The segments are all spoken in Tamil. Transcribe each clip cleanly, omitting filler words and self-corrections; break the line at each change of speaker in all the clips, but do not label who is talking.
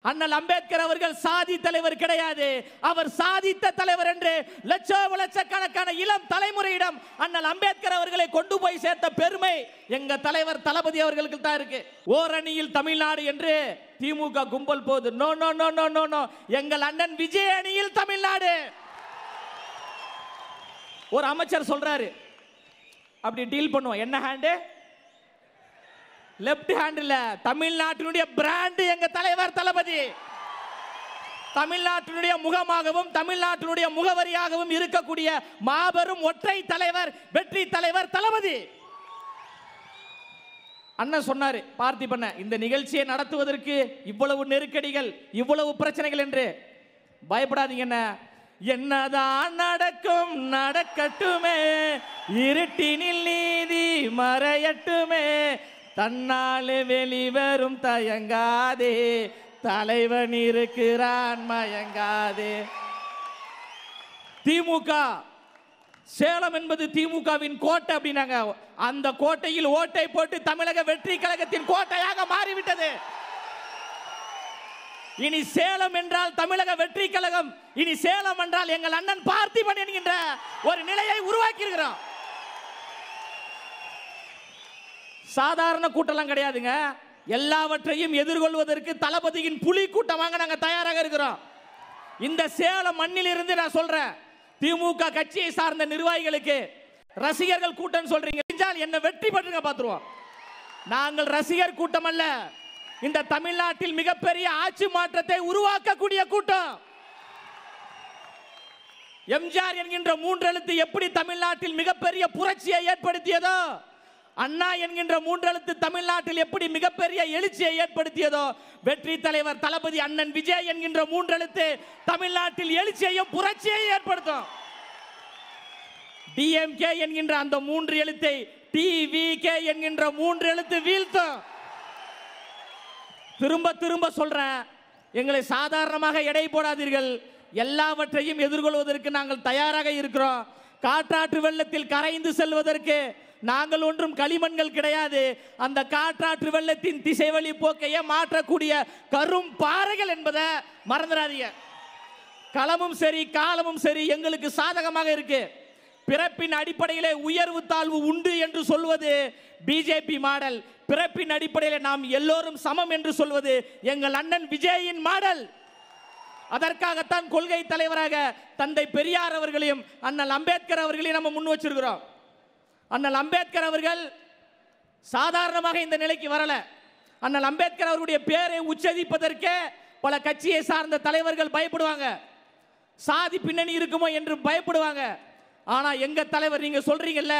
அண்ணல் அம்பேத்கர் அவர்கள் சாதி தலைவர் கிடையாது, அவர் சாதித்த தலைவர் என்று லட்சக்கணக்கான இளம் தலைமுறையிடம் அண்ணல் அம்பேத்கர் அவர்களை கொண்டு போய் சேர்த்த பெருமை எங்க தலைவர் தளபதி அவர்களுக்கு தான் இருக்கு. ஓரணியில் தமிழ்நாடு என்று திமுக கும்பல் போது, no no no no no no, எங்கள் அண்ணன் விஜய் அணியில் தமிழ்நாடு. ஒரு அமைச்சர் சொல்றாரு, அப்படி டீல் பண்ணுவோம், என்ன ஹேண்டு? லெப்ட் ஹேண்ட்ல. தமிழ்நாட்டினுடைய பிராண்ட் எங்க தலைவர் தளபதி. தமிழ்நாட்டினுடைய முகமாகவும் தமிழ்நாட்டினுடைய முகவரியாகவும் இருக்கக்கூடிய மாபெரும் ஒற்றை தலைவர், வெற்றி தலைவர் தளபதி. அண்ணன் சொன்னாரு பார்த்திபண்ண, இந்த நிகழ்ச்சியை நடத்துவதற்கு இவ்வளவு நெருக்கடிகள், இவ்வளவு பிரச்சனைகள் என்று. பயப்படாதீங்க, என்னதான் நடக்கும் நடக்கட்டுமே, இருட்டினில் நீதி மறையட்டுமே, தன்னால் வெளிவரும் தயங்காதே, தலைவன் இருக்கிறான் மயங்காதே. திமுக சேலம் என்பது திமுகவின் கோட்டை அப்படின்னாங்க. அந்த கோட்டையில் ஓட்டை போட்டு தமிழக வெற்றி கழகத்தின் கோட்டையாக மாறிவிட்டது. இனி சேலம் என்றால் தமிழக வெற்றி கழகம், இனி சேலம் என்றால் எங்கள் அண்ணன் பார்த்திபன் என்கின்ற ஒரு நிலையை உருவாக்கி இருக்கிறோம். சாதாரண கூட்டம் கிடையாதுங்க. எல்லாவற்றையும் எதிர்கொள்வதற்கு தளபதியின் புலி கூட்டமாக நாங்கள் தயாராக இருக்கிறோம். இந்த சேலம் மண்ணில் இருந்து நான் சொல்றேன், திமுக கட்சியை சார்ந்த நிர்வாகிகளுக்கு ரசிகர்கள் கூட்டம் சொல்றீங்க, என்ன வெற்றி பெற்றுங்க பார்த்துருவோம். நாங்கள் ரசிகர் கூட்டம் அல்ல, இந்த தமிழ்நாட்டில் மிகப்பெரிய ஆட்சி மாற்றத்தை உருவாக்கக்கூடிய கூட்டம். எம்ஜிஆர் என்கின்ற மூன்றெழுத்து எப்படி தமிழ்நாட்டில் மிகப்பெரிய புரட்சியை ஏற்படுத்தியதோ, அண்ணா என்கின்ற மூன்றெழுத்து தமிழ்நாட்டில் எப்படி மிகப்பெரிய எழுச்சியை ஏற்படுத்தியதோ, வெற்றி தலைவர் தளபதி அண்ணன் விஜய் என்கின்ற மூன்றெழுத்து தமிழ்நாட்டில் எழுச்சியையும் புரட்சியையும் ஏற்படுத்தும். டிஎம்கே என்கின்ற அந்த மூன்று எழுத்தை டிவிகே என்கின்ற மூன்று எழுத்து வீழ்த்தும். திரும்ப திரும்ப சொல்றேன், எங்களை சாதாரணமாக எடை போடாதீர்கள். எல்லாவற்றையும் எதிர்கொள்வதற்கு நாங்கள் தயாராக இருக்கிறோம். காற்றாற்று வெள்ளத்தில் கரைந்து செல்வதற்கு நாங்கள் ஒன்றும் களிமண்கள் கிடையாது. அந்த காற்றாற்று வெள்ளத்தின் திசை வழி போக்கையே மாற்றக்கூடிய கரும் பாறைகள் என்பதை மறந்துடாதீங்க. களமும் சரி காலமும் சரி எங்களுக்கு சாதகமாக இருக்கு. பிறப்பின் அடிப்படையிலே உயர்வு தாழ்வு உண்டு என்று சொல்வது பிஜேபி மாடல். பிறப்பின் அடிப்படையில் நாம் எல்லோரும் சமம் என்று சொல்வது எங்கள் அண்ணன் விஜயின் மாடல். அதற்காகத்தான் கொள்கை தலைவராக தந்தை பெரியார் அவர்களையும் அண்ணல் அம்பேத்கர் அவர்களையும் நம்ம முன் வச்சிருக்கிறோம். அண்ணல் அம்பேத்கர் அவர்கள் சாதாரணமாக இந்த நிலைக்கு வரல. அண்ணல் அம்பேத்கர் அவருடைய பேரை உச்சரிப்பதற்கே பல கட்சியை சார்ந்த தலைவர்கள் பயப்படுவாங்க. சாதி பின்னணி இருக்குமோ என்று பயப்படுவாங்க. ஆனா எங்க தலைவர், நீங்க சொல்றீங்கல்ல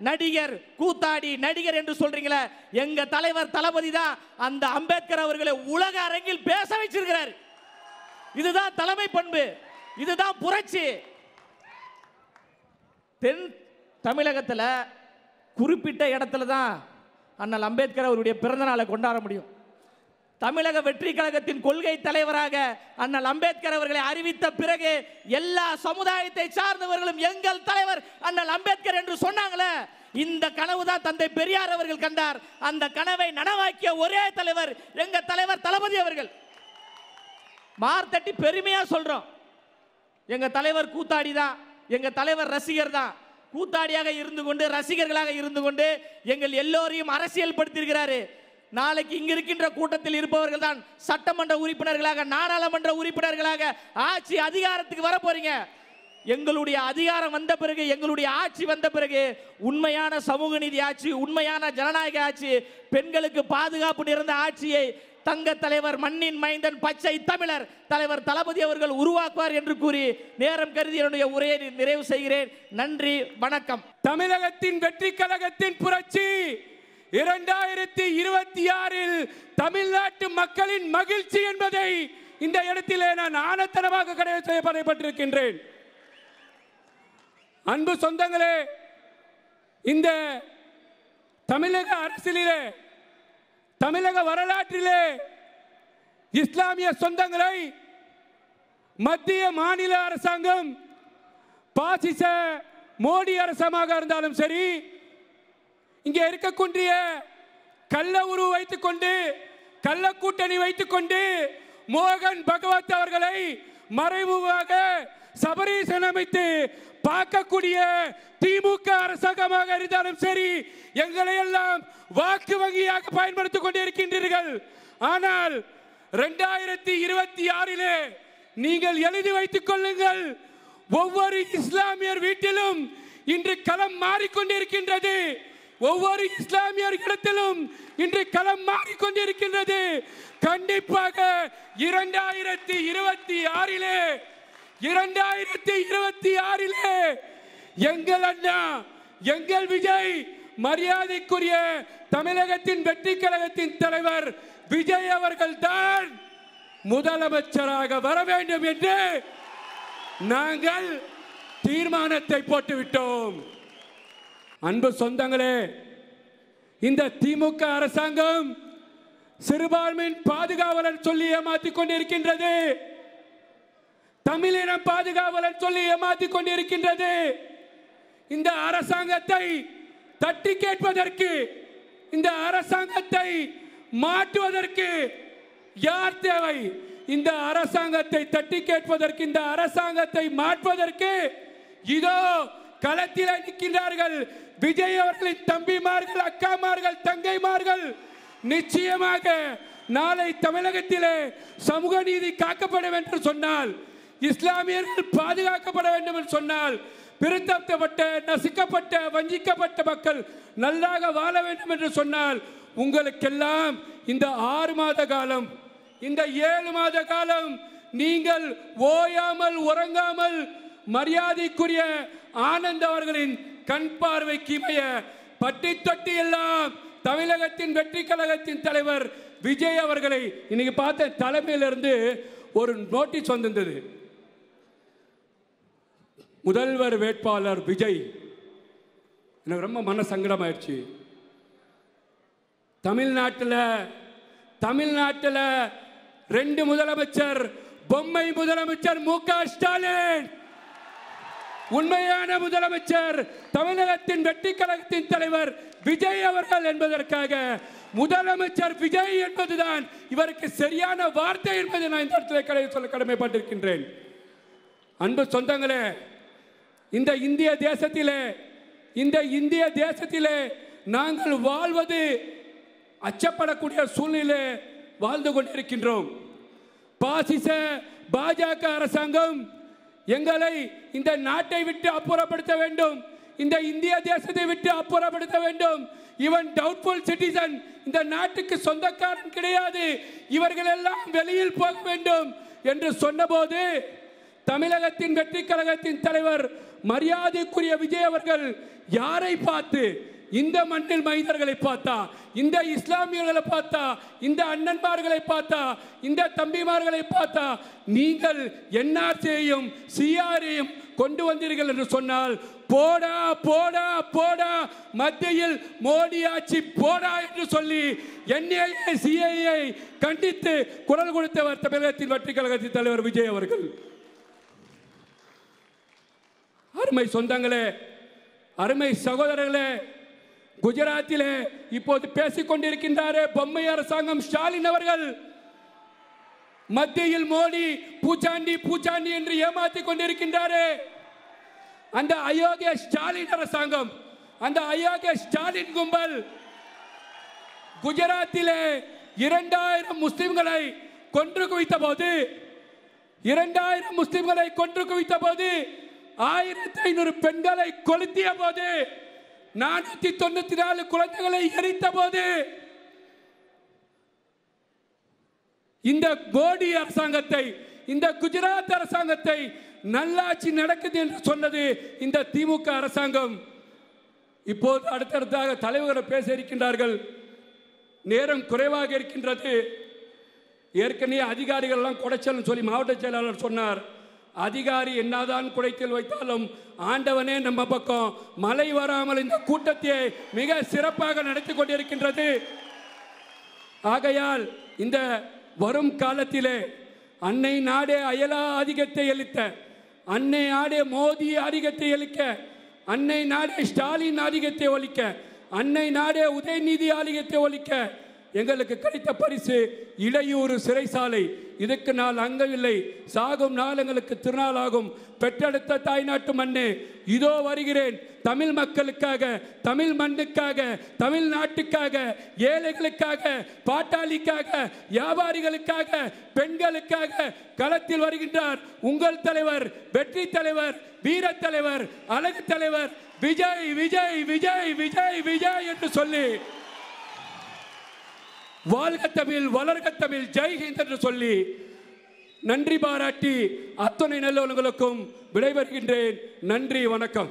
நடிகர் கூத்தாடி நடிகர் என்று சொல்றீங்களே, எங்க தலைவர் தளபதி தான் அந்த அம்பேத்கர் அவர்களை உலக அரங்கில் பேச வச்சிருக்கிறார். இதுதான் தலைமை பண்பு, இதுதான் புரட்சி. தென் தமிழகத்தில் குறிப்பிட்ட இடத்துல தான் அண்ணல் அம்பேத்கர் அவருடைய பிறந்த நாளை கொண்டாட முடியும். தமிழக வெற்றி கழகத்தின் கொள்கை தலைவராக அண்ணல் அம்பேத்கர் அவர்களை அறிவித்த பிறகு எல்லா சமுதாயத்தை சார்ந்தவர்களும் எங்கள் தலைவர் அண்ணல் அம்பேத்கர் என்று சொன்னாங்களே, இந்த கனவு தான் தந்தை பெரியார் அவர்கள் கண்டார். அந்த கனவை நனவாக்கிய ஒரே தலைவர் எங்க தலைவர் தளபதி அவர்கள். மார்த்தட்டி பெருமையா சொல்றோம், எங்க தலைவர் கூத்தாடி தான், எங்க தலைவர் ரசிகர் தான். கூத்தாடியாக இருந்து கொண்டு ரசிகர்களாக இருந்து கொண்டு எங்கள் எல்லோரையும் அரசியல் படுத்தியிருக்கிறாரு. நாளைக்கு இங்க இருக்கின்ற கூட்டத்தில் இருப்பவர்கள் தான் சட்டமன்ற உறுப்பினர்களாக, நாடாளுமன்ற உறுப்பினர்களாக ஆட்சி அதிகாரத்துக்கு வர போறீங்க. எங்களுடைய அதிகாரம் வந்த பிறகு, எங்களுடைய ஆட்சி வந்த பிறகு உண்மையான சமூக நீதி ஆட்சி, உண்மையான ஜனநாயக ஆட்சி, பெண்களுக்கு பாதுகாப்பு நிறைந்த ஆட்சியை தங்க தலைவர் மண்ணின் மைந்தன் பச்சை தமிழர் தலைவர் தளபதி அவர்கள் உருவாக்குவார் என்று கூறி நேரம் கருதி என்னுடைய உரையை நிறைவு செய்கிறேன். நன்றி, வணக்கம்.
தமிழகத்தின் வெற்றி கழகத்தின் புரட்சி 2026 தமிழ்நாட்டு மக்களின் மகிழ்ச்சி என்பதை இந்த இடத்திலே நான் ஆணத்தனமாக கடமை செய்யப்பட்டிருக்கின்றேன். அன்பு சொந்தங்களே, இந்த தமிழக அரசியலிலே, தமிழக வரலாற்றிலே இஸ்லாமிய சொந்தங்களை மத்திய மாநில அரசாங்கம் பாசிச மோடி அரசாங்க இருந்தாலும் சரி, இங்கே இருக்கக்கூடிய கள்ள உருவு வைத்துக் கொண்டு, கள்ள கூட்டணி வைத்துக் கொண்டு மோகன் பகவத் அவர்களை மறைமுகமாக சபரீசன் அமைத்து பார்க்கக்கூடிய திமுக அரசாங்கமாக இருந்தாலும் சரி, எங்களை எல்லாம் வாக்கு வங்கியாக பயன்படுத்திக் கொண்டிருக்கின்றீர்கள். ஆனால் 2026 நீங்கள் எழுதி வைத்துக் கொள்ளுங்கள், ஒவ்வொரு இஸ்லாமியர் வீட்டிலும் இன்று களம் மாறிக்கொண்டிருக்கின்றது. ஒவ்வொரு இஸ்லாமியர் இடத்திலும் இன்று களம் மாறிக்கொண்டிருக்கின்றது. கண்டிப்பாக 2026 எங்கள் அண்ணா, எங்கள் விஜய், மரியாதைக்குரிய தமிழகத்தின் வெற்றி கழகத்தின் தலைவர் விஜய் அவர்கள் தான் முதலமைச்சராக வர வேண்டும் என்று நாங்கள் தீர்மானத்தை போட்டுவிட்டோம். அன்பு சொந்தங்களே, இந்த திமுக அரசாங்கம் சிறுபான்மையின் பாதுகாவலர் சொல்லி ஏமாற்றிக் கொண்டிருக்கின்றது. தமிழினம் பாதுகாவலர் சொல்லி ஏமாற்றிக் கொண்டிருக்கின்றது. இந்த அரசாங்கத்தை தட்டி கேட்பதற்கு, இந்த அரசாங்கத்தை மாற்றுவதற்கு யார் தேவை? இந்த அரசாங்கத்தை தட்டி கேட்பதற்கு, இந்த அரசாங்கத்தை மாற்றுவதற்கு இதோ களத்தில் நிற்கின்றார்கள் விஜய் அவர்களின் தம்பிமார்கள், அக்காமார்கள், தங்கைமார்கள். நிச்சயமாக நாளை தமிழகத்திலே சமூக நீதி காக்கப்படும் என்று சொன்னால், இஸ்லாமியர்கள் பாதுகாக்கப்பட வேண்டும் என்று சொன்னால், பிரித்தப்பட்ட, நசுக்கப்பட்ட, வஞ்சிக்கப்பட்ட மக்கள் நல்லாக வாழ வேண்டும் என்று சொன்னால், உங்களுக்கெல்லாம் இந்த 6 மாத காலம், இந்த 7 மாத காலம் நீங்கள் ஓயாமல் உறங்காமல் மரியாதைக்குரிய ஆனந்த் அவர்களின் கண் பார்வைக்கு இமைய பட்டி தொட்டி எல்லாம் தமிழகத்தின் வெற்றி கழகத்தின் தலைவர் விஜய் அவர்களை இன்னைக்கு பார்த்த தலைமையிலிருந்து ஒரு நோட்டீஸ் வந்திருந்தது. முதல்வர் வேட்பாளர் விஜய். எனக்கு ரொம்ப மன சங்கடமாயிடுச்சு. தமிழ்நாட்டில் 2 முதலமைச்சர், பொம்மை முதலமைச்சர் மு க ஸ்டாலின், உண்மையான முதலமைச்சர் தமிழகத்தின் வெற்றி கழகத்தின் தலைவர் விஜய் அவர்கள் என்பதற்காக முதலமைச்சர் விஜய் என்பதுதான் இவருக்கு சரியான வார்த்தை என்பதை நான் இந்த இடத்துல சொல்ல கடமைப்பட்டிருக்கின்றேன். அன்பு சொந்தங்களே, இந்த இந்திய தேசத்திலே நாங்கள் வாழ்வது அச்சப்படக்கூடிய சூழ்நிலை வாழ்ந்து கொண்டிருக்கின்றோம். பாசிச பாஜக அரசாங்கம் எங்களை இந்த நாட்டை விட்டு அப்புறப்படுத்த வேண்டும், இந்த இந்திய தேசத்தை விட்டு அப்புறப்படுத்த வேண்டும். இவன் டவுட்ஃபுல் சிட்டிசன், இந்த நாட்டுக்கு சொந்தக்காரன் கிடையாது, இவர்கள் எல்லாம் வெளியில் போக வேண்டும் என்று சொன்னபோது தமிழகத்தின் வெற்றி கழகத்தின் தலைவர் மரியாதைக்குரிய விஜய் அவர்கள் யாரை பார்த்து, இந்த மண்ணில் மைந்தர்களை பார்த்தா, இந்த இஸ்லாமியர்களை பார்த்தா, இந்த அண்ணன்மார்களை பார்த்தா, இந்த தம்பிமார்களை பார்த்தா, நீங்கள் என்ஆர்சியையும் சிஆரையும் கொண்டு வந்தீர்கள் என்று சொன்னால், போடா போடா போடா, மத்தியில் மோடி ஆட்சி போடா என்று சொல்லி என்ஐஏ சிஐஏ கண்டித்து குரல் கொடுத்தவர் தமிழகத்தின் வெற்றி கழகத்தின் தலைவர் விஜய் அவர்கள். அருமை சொந்தங்களே, அருமை சகோதரர்களே, குஜராத்திலே இப்போது பேசிக் கொண்டிருக்கின்றாரே பொம்மை அரசாங்கம் ஸ்டாலின் அவர்கள், மத்தியில் மோடி பூச்சாண்டி பூச்சாண்டி என்று ஏமாற்றிக் கொண்டிருக்கின்றாரே, அந்த அயோக்கிய ஸ்டாலின் அரசாங்கம், அந்த அயோக்கிய ஸ்டாலின் கும்பல் குஜராத்திலே 2000 முஸ்லிம்களை கொன்று குவித்த போது, 2000 முஸ்லிம்களை கொன்று குவித்த போது, 1500 பெண்களை கொளுத்திய போது, 494 குழந்தைகளை எரித்த போது, இந்த மோடி அரசாங்கத்தை, இந்த குஜராத் அரசாங்கத்தை நல்லாட்சி நடக்குது என்று சொன்னது இந்த திமுக அரசாங்கம். இப்போது அடுத்தடுத்தாக தலைவர்கள் பேச இருக்கின்றார்கள். நேரம் குறைவாக இருக்கின்றது. ஏற்கனவே அதிகாரிகள் எல்லாம் குடைச்சல் சொல்லி மாவட்ட செயலாளர் சொன்னார். அதிகாரி என்னதான் குடைச்சல் வைத்தாலும் ஆண்டவனே நம்ம பக்கம், மழை வராமல் இந்த கூட்டத்தை மிக சிறப்பாக நடத்தி கொண்டிருக்கின்றது. ஆகையால் இந்த வரும் காலத்திலே அன்னை நாடே அயலா ஆதிக்கத்தை அளித்த, அன்னை நாடே மோடி ஆதிக்கத்தை அளிக்க, அன்னை நாடே ஸ்டாலின் ஆதிக்கத்தை ஒழிக்க, அன்னை நாடே உதயநிதி ஆதிக்கத்தை ஒழிக்க, எங்களுக்கு கிடைத்த பரிசு இடையூறு சிறைசாலை. இதுக்கு நாள் அங்கவில்லை, சாகும் நாள் எங்களுக்கு திருநாளாகும். பெற்றெடுத்த தாய்நாட்டு மண்ணே, இதோ வருகிறேன். தமிழ் மக்களுக்காக, தமிழ் மண்ணுக்காக, தமிழ்நாட்டுக்காக, ஏழைகளுக்காக, பாட்டாளிக்காக, வியாபாரிகளுக்காக, பெண்களுக்காக களத்தில் வருகின்றார் உங்கள் தலைவர், வெற்றி தலைவர், வீர தலைவர், அழகு தலைவர் விஜய் விஜய் விஜய் விஜய் விஜய் என்று சொல்லி, வாழ்க தமிழ், வளர்க தமிழ், ஜெய்ஹிந்த் என்று சொல்லி நன்றி பாராட்டி அத்தனை நல்லவர்களுக்கும் விடைபெறுகின்றேன். நன்றி, வணக்கம்.